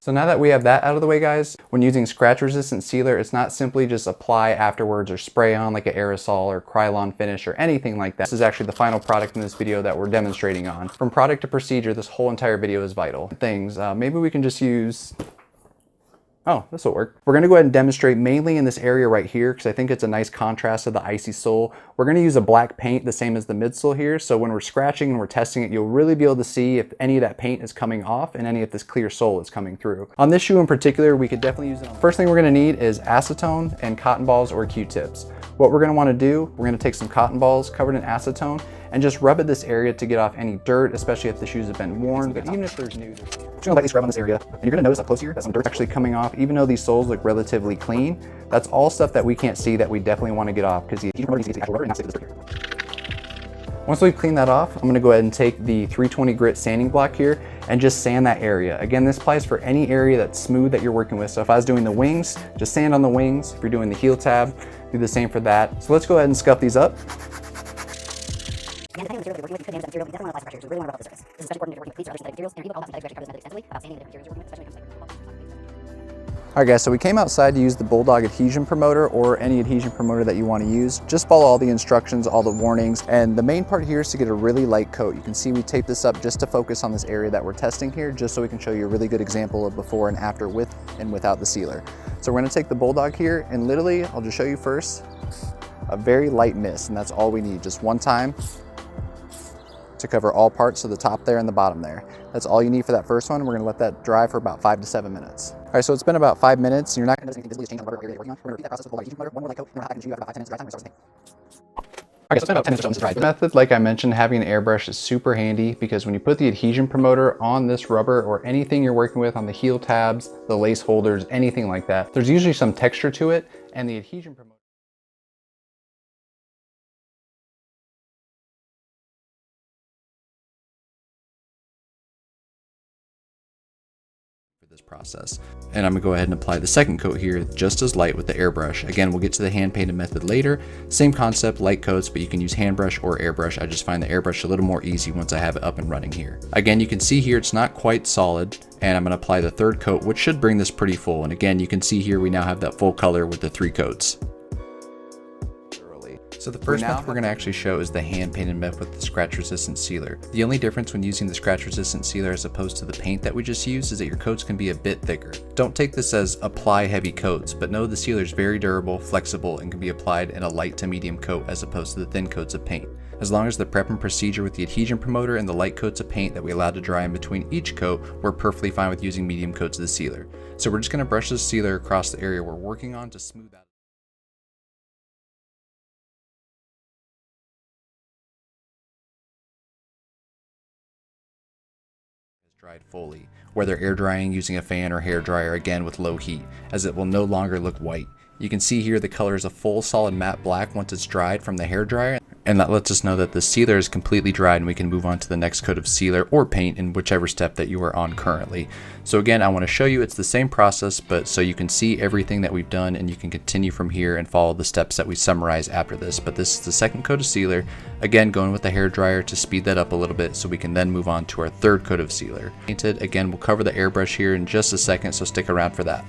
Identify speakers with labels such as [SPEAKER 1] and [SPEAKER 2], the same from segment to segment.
[SPEAKER 1] So now that we have that out of the way, guys, when using scratch resistant sealer, it's not simply just apply afterwards or spray on like an aerosol or Krylon finish or anything like that. This is actually the final product in this video that we're demonstrating on. From product to procedure, this whole entire video is vital. Maybe we can just use, oh, this will work. We're gonna go ahead and demonstrate mainly in this area right here because I think it's a nice contrast to the icy sole. We're gonna use a black paint, the same as the midsole here. So when we're scratching and we're testing it, you'll really be able to see if any of that paint is coming off and any of this clear sole is coming through. On this shoe in particular, we could definitely use it on. First thing we're gonna need is acetone and cotton balls or Q-tips. What we're gonna wanna do, we're gonna take some cotton balls covered in acetone and just rub at this area to get off any dirt, especially if the shoes have been worn, but even if there's new. Just gonna lightly scrub on this area, and you're gonna notice up close here that some dirt's actually coming off, even though these soles look relatively clean. That's all stuff that we can't see that we definitely wanna get off because the adhesion needs to get the actual rubber and not stick to this dirt here. Once we've cleaned that off, I'm gonna go ahead and take the 320 grit sanding block here and just sand that area. Again, this applies for any area that's smooth that you're working with. So if I was doing the wings, just sand on the wings. If you're doing the heel tab, do the same for that. So let's go ahead and scuff these up. Depending on the material that you're working with, you could damage that material. You definitely want to apply some pressure, so you really want to rub off the surface. This is especially important if you're working with cleats or other synthetic materials. And a review of all the synthetic pressure covers this method extensively about sanding the different materials you're working with, especially when it comes to Alright guys, so we came outside to use the Bulldog adhesion promoter or any adhesion promoter that you want to use. Just follow all the instructions, all the warnings, and the main part here is to get a really light coat. You can see we taped this up just to focus on this area that we're testing here, just so we can show you a really good example of before and after with and without the sealer. So we're going to take the Bulldog here and literally, I'll just show you first, a very light mist, and that's all we need, just one time to cover all parts, so the top there and the bottom there. That's all you need for that first one. We're gonna let that dry for about 5 to 7 minutes. All right, so it's been about 5 minutes. You're not gonna notice anything visibly change on the rubber area that you're working on. We're gonna repeat that process with the adhesion promoter. One more light coat, and we're not back into you after about 5 to 10 minutes of dry time. We're gonna start with Okay, so it's been about 10 minutes to dry. The method, like I mentioned, having an airbrush is super handy because when you put the adhesion promoter on this rubber or anything you're working with on the heel tabs, the lace holders, anything like that, there's usually some texture to it, and the adhesion promoter this process. And I'm gonna go ahead and apply the second coat here just as light with the airbrush. Again, we'll get to the hand painted method later. Same concept, light coats, but you can use hand brush or airbrush. I just find the airbrush a little more easy once I have it up and running here. Again, you can see here it's not quite solid, and I'm gonna apply the third coat, which should bring this pretty full. And again, you can see here we now have that full color with the 3 coats. So the first method we're going to actually show is the hand painted method with the scratch resistant sealer. The only difference when using the scratch resistant sealer as opposed to the paint that we just used is that your coats can be a bit thicker. Don't take this as apply heavy coats, but know the sealer is very durable, flexible, and can be applied in a light to medium coat as opposed to the thin coats of paint. As long as the prep and procedure with the adhesion promoter and the light coats of paint that we allowed to dry in between each coat, we're perfectly fine with using medium coats of the sealer. So we're just going to brush the sealer across the area we're working on to smooth out. Dried fully, whether air drying using a fan or hair dryer, again with low heat, as it will no longer look white. You can see here the color is a full solid matte black once it's dried from the hair dryer, and that lets us know that the sealer is completely dried and we can move on to the next coat of sealer or paint in whichever step that you are on currently. So again, I want to show you it's the same process, but so you can see everything that we've done and you can continue from here and follow the steps that we summarize after this. But this is the second coat of sealer, again going with the hair dryer to speed that up a little bit so we can then move on to our third coat of sealer. Painted, again, we'll cover the airbrush here in just a second, so stick around for that.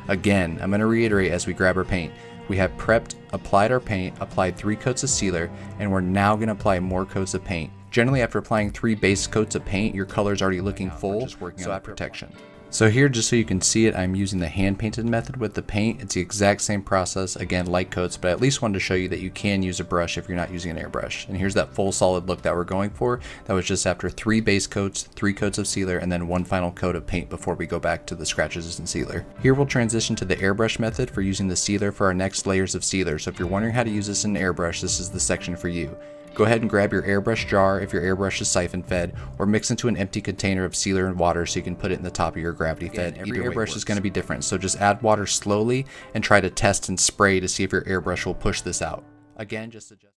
[SPEAKER 1] Again, I'm going to reiterate as we grab our paint. We have prepped, applied our paint, applied 3 coats of sealer, and we're now going to apply more coats of paint. Generally, after applying 3 base coats of paint, your color is already looking full, so add protection. So here, just so you can see it, I'm using the hand painted method with the paint. It's the exact same process, again light coats, but I at least wanted to show you that you can use a brush if you're not using an airbrush. And here's that full solid look that we're going for. That was just after 3 base coats, 3 coats of sealer, and then 1 final coat of paint before we go back to the scratch resistant sealer. Here we'll transition to the airbrush method for using the sealer for our next layers of sealer. So if you're wondering how to use this in an airbrush, this is the section for you. Go ahead and grab your airbrush jar if your airbrush is siphon fed, or mix into an empty container of sealer and water so you can put it in the top of your gravity fed. Every airbrush is going to be different, so just add water slowly and try to test and spray to see if your airbrush will push this out. Again, just adjust.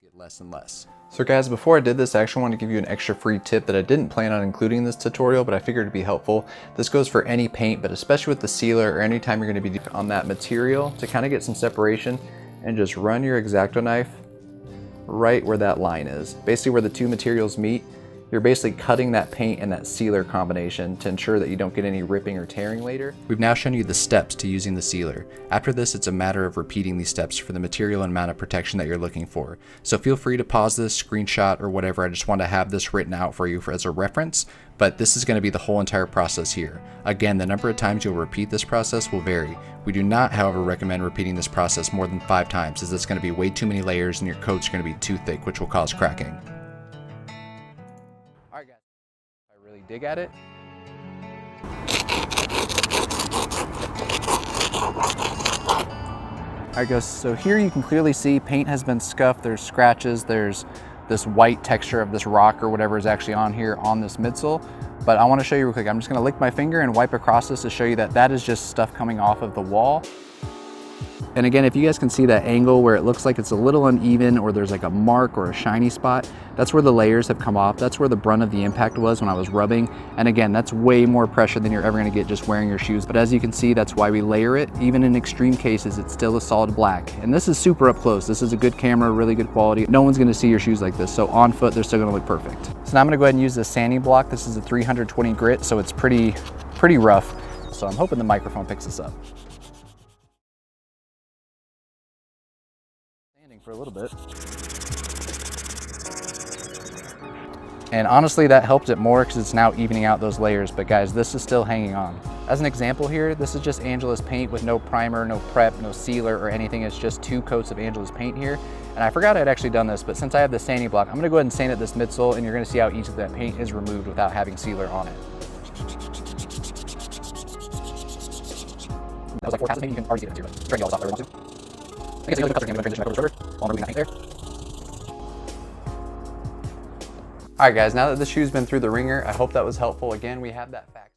[SPEAKER 1] get less and less. So guys, before I did this, I actually wanted to give you an extra free tip that I didn't plan on including in this tutorial, but I figured it'd be helpful. This goes for any paint, but especially with the sealer or anytime you're going to be on that material to kind of get some separation, and just run your X-Acto knife right where that line is. Basically where the two materials meet, you're basically cutting that paint and that sealer combination to ensure that you don't get any ripping or tearing later. We've now shown you the steps to using the sealer. After this, it's a matter of repeating these steps for the material and amount of protection that you're looking for. So feel free to pause this, screenshot, or whatever. I just want to have this written out for you as a reference, but this is going to be the whole entire process here. Again, the number of times you'll repeat this process will vary. We do not, however, recommend repeating this process more than 5 times, as it's going to be way too many layers and your coat's going to be too thick, which will cause cracking. Alright guys, if I really dig at it. Alright guys, so here you can clearly see paint has been scuffed, there's scratches, there's this white texture of this rock or whatever is actually on here on this midsole. But I want to show you real quick. I'm just going to lick my finger and wipe across this to show you that that is just stuff coming off of the wall. And again, if you guys can see that angle where it looks like it's a little uneven or there's like a mark or a shiny spot, that's where the layers have come off. That's where the brunt of the impact was when I was rubbing. And again, that's way more pressure than you're ever going to get just wearing your shoes. But as you can see, that's why we layer it. Even in extreme cases, it's still a solid black. And this is super up close. This is a good camera, really good quality. No one's going to see your shoes like this. So on foot, they're still going to look perfect. So now I'm going to go ahead and use the sanding block. This is a 320 grit, so it's pretty rough. So I'm hoping the microphone picks this up. For a little bit. And honestly, that helped it more because it's now evening out those layers. But guys, this is still hanging on. As an example here, this is just Angela's paint with no primer, no prep, no sealer or anything. It's just 2 coats of Angela's paint here. And I forgot I'd actually done this, but since I have the sanding block, I'm gonna go ahead and sand at this midsole, and you're gonna see how easy that paint is removed without having sealer on it. That was like 4 passes, maybe you can already see it too, but straighten all this off if you want to. I guess the other color transition back over while I'm removing that paint there. Alright guys, now that the shoe's been through the ringer, I hope that was helpful. Again, we have that fact.